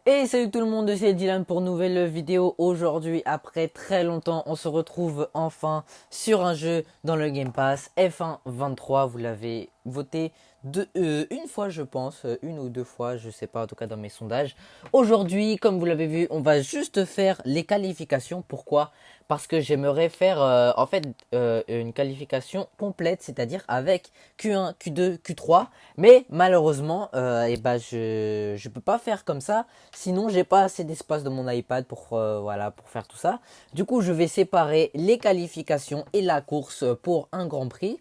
Et salut tout le monde, c'est Dylan pour une nouvelle vidéo. Aujourd'hui, après très longtemps, on se retrouve enfin sur un jeu dans le Game Pass F1 23. Vous l'avez voté une fois, je pense, une ou deux fois, je sais pas, en tout cas dans mes sondages. Aujourd'hui, comme vous l'avez vu, on va juste faire les qualifications. Pourquoi? Parce que j'aimerais faire une qualification complète, c'est-à-dire avec Q1, Q2, Q3. Mais malheureusement, je peux pas faire comme ça. Sinon, j'ai pas assez d'espace dans mon iPad pour faire tout ça. Du coup, je vais séparer les qualifications et la course pour un Grand Prix.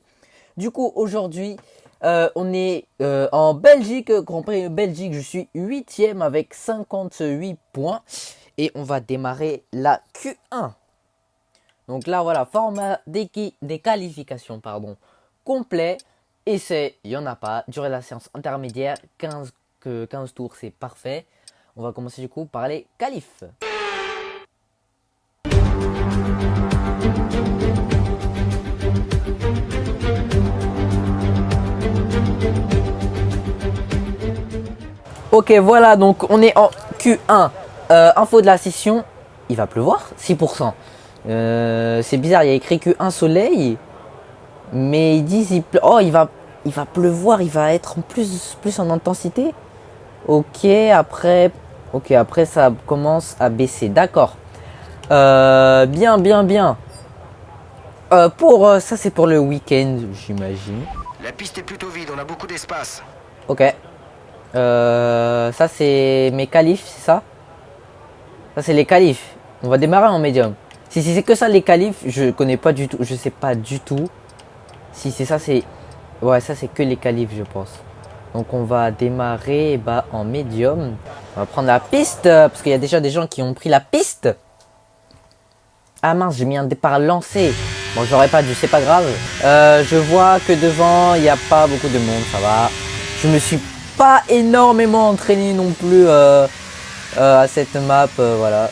Du coup, aujourd'hui, on est en Belgique, Grand Prix Belgique. Je suis 8e avec 58 points. Et on va démarrer la Q1. Donc là, voilà, format des qualifications, complet. Essai, il n'y en a pas. Durée de la séance intermédiaire, 15 tours, c'est parfait. On va commencer du coup par les qualifs. Ok, voilà, donc on est en Q1. Info de la session, il va pleuvoir, 6%. C'est bizarre, il y a écrit Q1 soleil, mais ils disent il va pleuvoir, il va être plus en intensité. Ok, après ça commence à baisser, d'accord. Bien. Ça c'est pour le week-end, j'imagine. La piste est plutôt vide, on a beaucoup d'espace. Ok. Ça c'est mes qualifs, c'est ça? Ça c'est les qualifs. On va démarrer en médium. Si c'est que ça les qualifs, je connais pas du tout, je sais pas du tout. Si c'est ça, c'est ouais, ça c'est que les qualifs, je pense. Donc on va démarrer en médium. On va prendre la piste parce qu'il y a déjà des gens qui ont pris la piste. Ah mince, j'ai mis un départ lancé. Bon, j'aurais pas dû, c'est pas grave. Je vois que devant, il n'y a pas beaucoup de monde, ça va. Je me suis pas énormément entraîné non plus à cette map, voilà.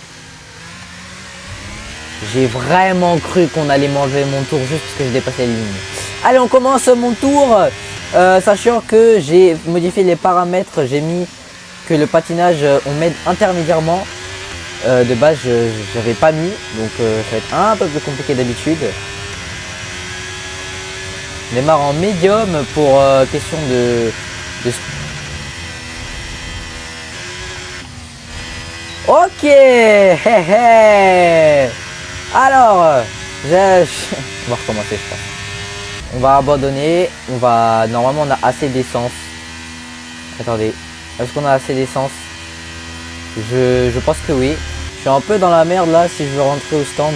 J'ai vraiment cru qu'on allait m'enlever mon tour juste parce que je dépassais les lignes. Allez, on commence mon tour. Sachant que j'ai modifié les paramètres, j'ai mis que le patinage, on m'aide intermédiairement. De base, je n'avais pas mis, donc ça va être un peu plus compliqué d'habitude. On démarre en médium pour question de... Ok, hé hé. Alors, on va recommencer, je pense. On va abandonner. Normalement, on a assez d'essence. Attendez, est-ce qu'on a assez d'essence? Je pense que oui. Je suis un peu dans la merde là si je veux rentrer au stand.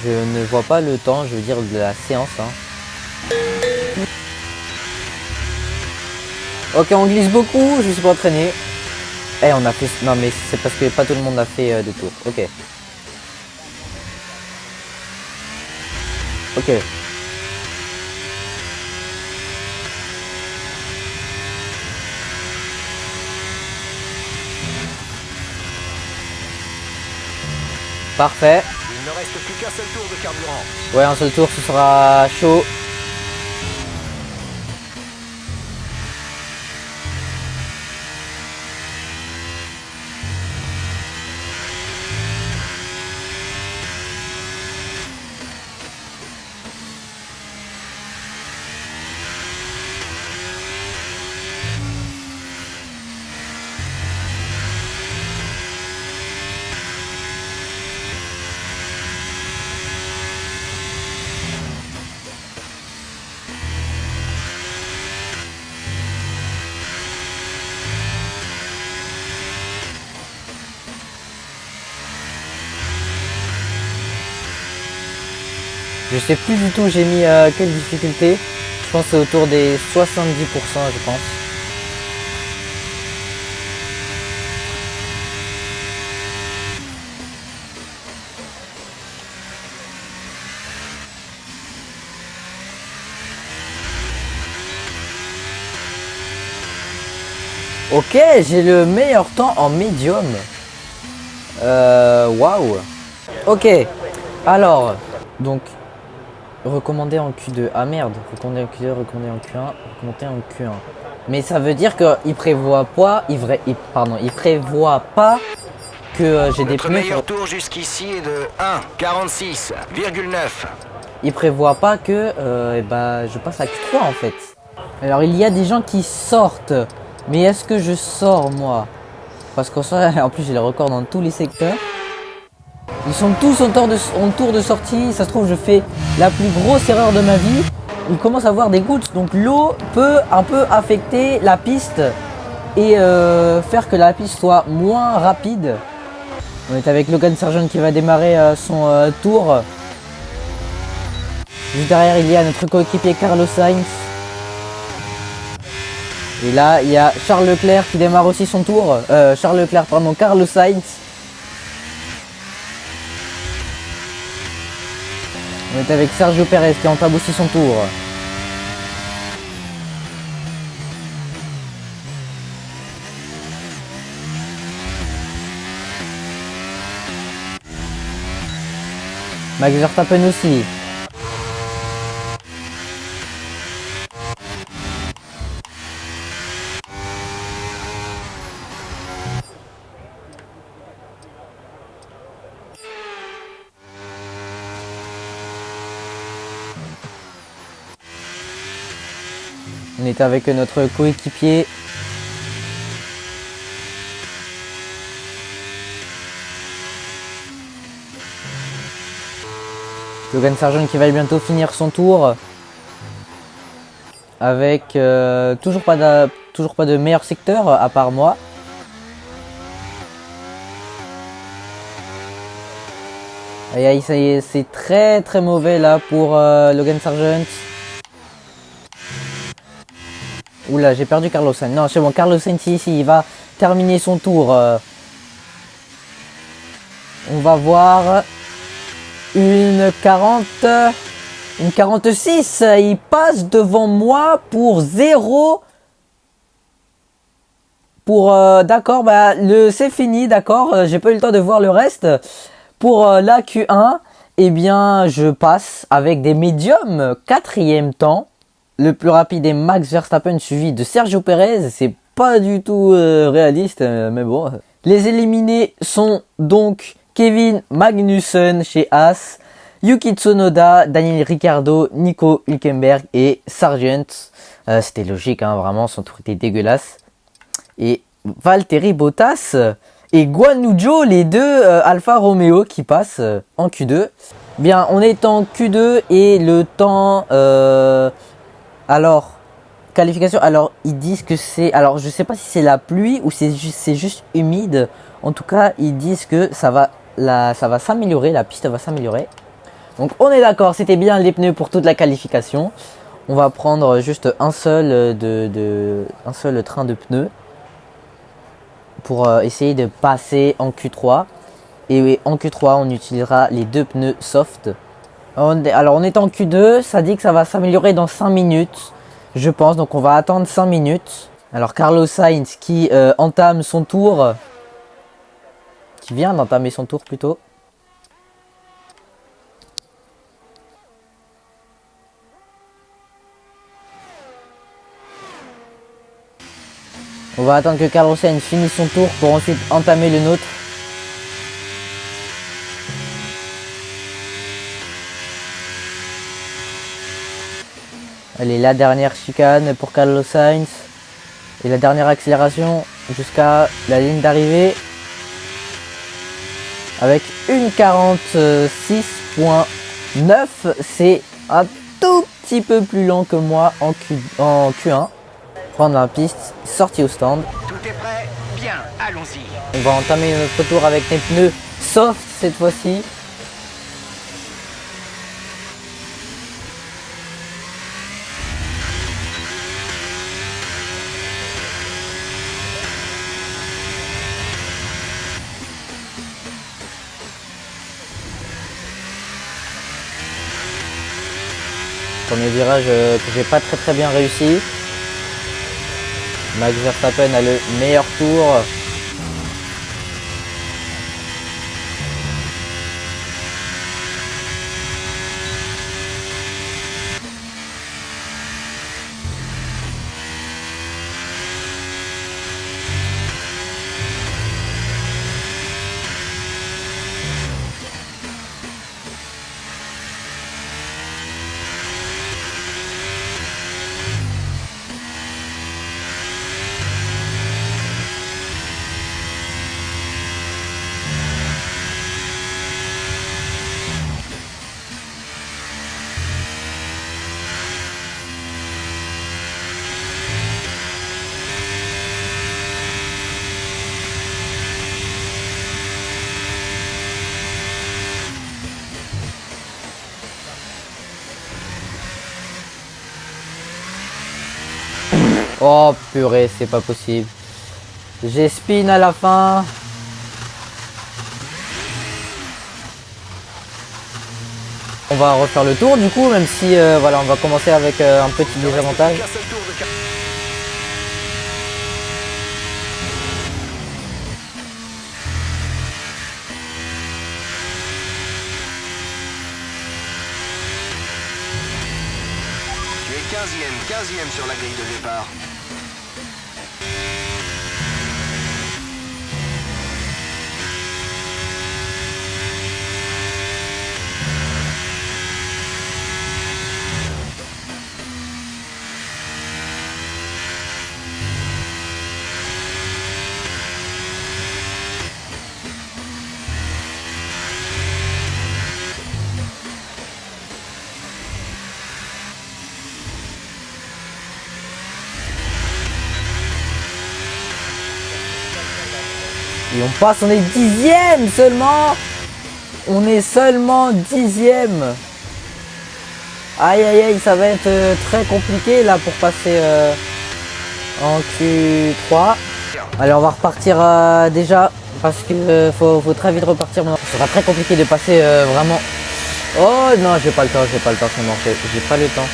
Je ne vois pas le temps, je veux dire de la séance. Hein. Ok, on glisse beaucoup, je me suis pas entraîné. Eh, on a fait... Non mais c'est parce que pas tout le monde a fait de tours. Ok. Ok. Parfait. Il ne reste plus qu'un seul tour de carburant. Ouais, un seul tour, ce sera chaud. Je sais plus du tout j'ai mis quelle difficulté. Je pense que c'est autour des 70%, je pense. Ok, j'ai le meilleur temps en médium. Waouh. Ok, alors, donc, recommander en Q2. Ah merde, recommander en Q2, recommander en Q1, recommander en Q1. Mais ça veut dire qu'il prévoit pas, il prévoit pas que j'ai des Notre pneus. meilleur tour jusqu'ici est de 1,46,9. Il prévoit pas que je passe à Q3 en fait. Alors il y a des gens qui sortent, mais est-ce que je sors moi? Parce qu'en soi, en plus j'ai les records dans tous les secteurs. Ils sont tous en tour de sortie, ça se trouve je fais la plus grosse erreur de ma vie. Il commence à avoir des gouttes, donc l'eau peut un peu affecter la piste et faire que la piste soit moins rapide. On est avec Logan Sargent qui va démarrer son tour. Juste derrière il y a notre coéquipier Carlos Sainz. Et là il y a Charles Leclerc qui démarre aussi son tour. Carlos Sainz. On est avec Sergio Perez qui entame aussi son tour. Max Verstappen aussi. On est avec notre coéquipier. Logan Sargent qui va bientôt finir son tour. Avec toujours pas de meilleur secteur à part moi. Aïe aïe, ça y est, c'est très très mauvais là pour Logan Sargent. Oula, j'ai perdu Carlos Sainz. Non, c'est bon, Carlos Sainz ici, il va terminer son tour. On va voir une 46. Il passe devant moi pour 0. D'accord, c'est fini, d'accord. J'ai pas eu le temps de voir le reste. Pour la Q1, eh bien, je passe avec des médiums. 4e temps. Le plus rapide est Max Verstappen suivi de Sergio Perez. C'est pas du tout réaliste, mais bon. Les éliminés sont donc Kevin Magnussen chez Haas, Yuki Tsunoda, Daniel Ricciardo, Nico Hülkenberg et Sargent. C'était logique, hein, vraiment, son tour était dégueulasse. Et Valtteri Bottas et Guan Yu Zhou, les deux Alfa Romeo qui passent en Q2. Bien, on est en Q2 et le temps... Alors, qualification, alors ils disent que c'est... Alors, je sais pas si c'est la pluie ou c'est juste humide. En tout cas, ils disent que ça va s'améliorer, la piste va s'améliorer. Donc, on est d'accord, c'était bien les pneus pour toute la qualification. On va prendre juste un seul train de pneus pour essayer de passer en Q3. Et en Q3, on utilisera les 2 pneus soft. Alors on est en Q2, ça dit que ça va s'améliorer dans 5 minutes, je pense, donc on va attendre 5 minutes. Alors Carlos Sainz qui entame son tour, qui vient d'entamer son tour plutôt. On va attendre que Carlos Sainz finisse son tour pour ensuite entamer le nôtre. Allez, la dernière chicane pour Carlos Sainz. Et la dernière accélération jusqu'à la ligne d'arrivée. Avec une 46.9. C'est un tout petit peu plus lent que moi en Q1. Prendre la piste, sortie au stand. Tout est prêt? Bien, allons-y. On va entamer notre tour avec des pneus soft cette fois-ci. Premier virage que j'ai pas très bien réussi. Max Verstappen a le meilleur tour. Oh purée, c'est pas possible. J'ai spin à la fin. On va refaire le tour du coup, même si voilà, on va commencer avec un petit désavantage. Tu es 15e sur la grille de départ. Et on passe, on est 10e seulement. On est seulement 10e. Aïe aïe aïe, ça va être très compliqué là pour passer en Q3. Allez, on va repartir déjà parce que faut très vite repartir. Ça sera très compliqué de passer vraiment. Oh non, j'ai pas le temps, c'est mort, j'ai pas le temps.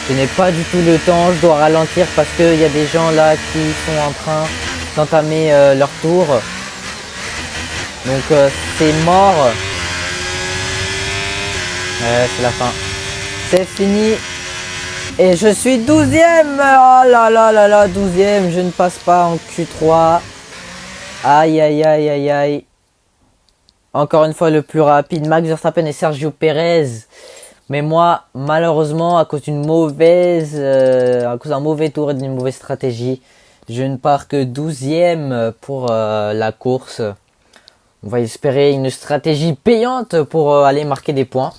Je n'ai pas du tout le temps, je dois ralentir parce qu'il y a des gens là qui sont en train d'entamer leur tour. Donc c'est mort. C'est la fin. C'est fini. Et je suis 12e. Oh là là là là, 12e. Je ne passe pas en Q3. Aïe aïe aïe aïe aïe. Encore une fois le plus rapide, Max Verstappen et Sergio Perez. Mais moi, malheureusement, à cause d'une mauvaise, à cause d'un mauvais tour et d'une mauvaise stratégie, je ne pars que 12e pour la course. On va espérer une stratégie payante pour aller marquer des points.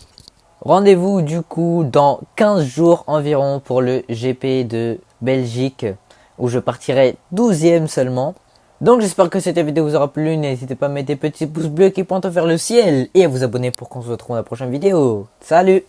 Rendez-vous du coup dans 15 jours environ pour le GP de Belgique où je partirai 12e seulement. Donc j'espère que cette vidéo vous aura plu. N'hésitez pas à mettre des petits pouces bleus qui pointent vers le ciel et à vous abonner pour qu'on se retrouve dans la prochaine vidéo. Salut!